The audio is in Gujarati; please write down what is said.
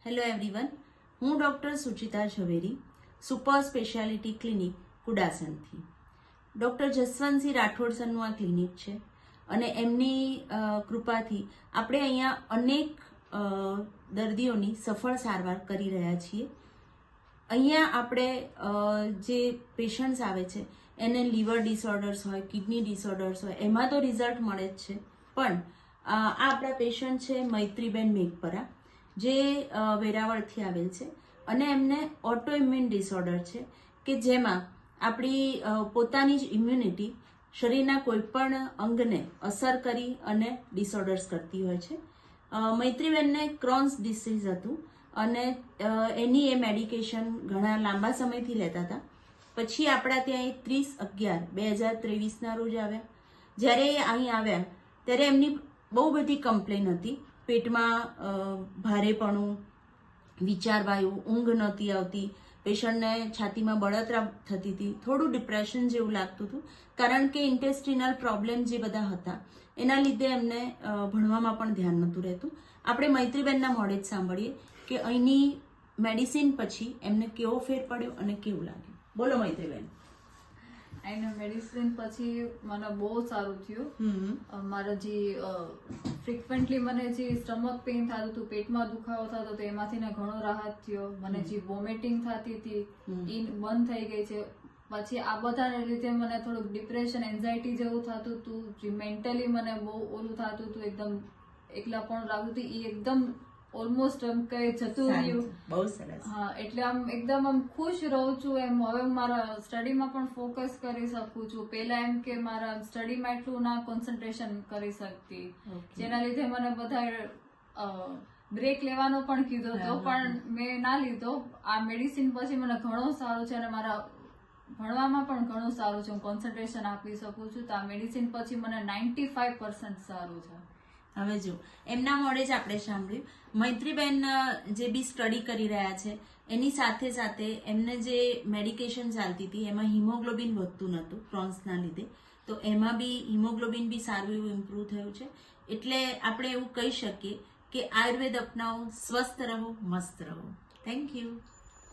હેલો એવરીવન, હું doctor Suchita Zaveri, super speciality clinic કુડાસનથી. ડૉક્ટર જસવંતસિંહ રાઠોડ સરનું આ ક્લિનિક છે અને એમની કૃપાથી આપણે અહીંયા અનેક દર્દીઓની સફળ સારવાર કરી રહ્યા છીએ. અહીંયા આપણે જે પેશન્ટ્સ આવે છે એને લીવર ડિસઓર્ડર્સ હોય, કિડની ડિસઓર્ડર્સ હોય, એમાં તો રિઝલ્ટ મળે જ છે. પણ આ આપણા પેશન્ટ છે મૈત્રીબેન મેઘપરા, જે વેરાવળથી આવેલ છે અને એમને ઓટો ઇમ્યુન ડિસઓર્ડર છે કે જેમાં આપણી પોતાની જ ઇમ્યુનિટી શરીરના કોઈ પણ અંગને અસર કરી અને ડિસઓર્ડર્સ કરતી હોય છે. મૈત્રીબેનને ક્રોન્સ ડિસીઝ હતું અને એની એ મેડિકેશન ઘણા લાંબા સમયથી લેતા હતા. પછી આપણા ત્યાં 30/11/2023ના રોજ આવ્યા. જ્યારે એ અહીં આવ્યા ત્યારે એમની બહુ બધી કમ્પ્લેન હતી. પેટમાં ભારેપણું, વિચારવાયું, ઊંઘ નહોતી આવતી, પેશન્ટને છાતીમાં બળતરા થતી હતી, થોડું ડિપ્રેશન જેવું લાગતું હતું, કારણ કે ઇન્ટેસ્ટિનલ પ્રોબ્લેમ જે બધા હતા એના લીધે એમને ભણવામાં પણ ધ્યાન નહોતું રહેતું. આપણે મૈત્રીબેનના મોઢે જ સાંભળીએ કે અહીંની મેડિસિન પછી એમને કેવો ફેર પડ્યો અને કેવું લાગ્યું. બોલો મૈત્રીબેન. એના મેડિસિન પછી મને બહુ સારું થયું. મારા જે ફ્રિકવન્ટલી મને જે સ્ટમક પેઇન થતું હતું, પેટમાં દુખાવો થતો હતો, એમાંથી ઘણો રાહત થયો. મને જે વોમિટિંગ થતી હતી એ બંધ થઈ ગઈ છે. પછી આ બધાને લીધે મને થોડુંક ડિપ્રેશન, એન્ઝાયટી જેવું થતું હતું. જે મેન્ટલી મને બહુ ઓલું થતું હતું, એકદમ એકલા પણ લાગતું હતું, એ એકદમ ઓલમોસ્ટ એમ કઈ જતું રહ્યું. બહુ સરસ. હા, એટલે આમ એકદમ આમ ખુશ રહું છું. એમ હવે મારા સ્ટડીમાં પણ ફોકસ કરી શકું છું. પહેલા એમ કે મારા સ્ટડીમાં એટલું ના કોન્સન્ટ્રેશન કરી શકતી, જેના લીધે મને બધા બ્રેક લેવાનો પણ કીધો હતો, પણ મેં ના લીધો. આ મેડિસિન પછી મને ઘણો સારું છે અને મારા ભણવામાં પણ ઘણું સારું છે. હું કોન્સન્ટ્રેશન આપી શકું છું. તો આ મેડિસિન પછી મને 95% સારું છે. હવે જો એમના મોડે જ આપણે સાંભળ્યું, મૈત્રીબેન જે બી સ્ટડી કરી રહ્યા છે એની સાથે સાથે એમને જે મેડિકેશન ચાલતી હતી એમાં હિમોગ્લોબિન વધતું નહોતું ક્રોન્સના લીધે, તો એમાં બી હિમોગ્લોબિન બી સારું એવું ઇમ્પ્રૂવ થયું છે. એટલે આપણે એવું કહી શકીએ કે આયુર્વેદ અપનાવો, સ્વસ્થ રહો, મસ્ત રહો. Thank you.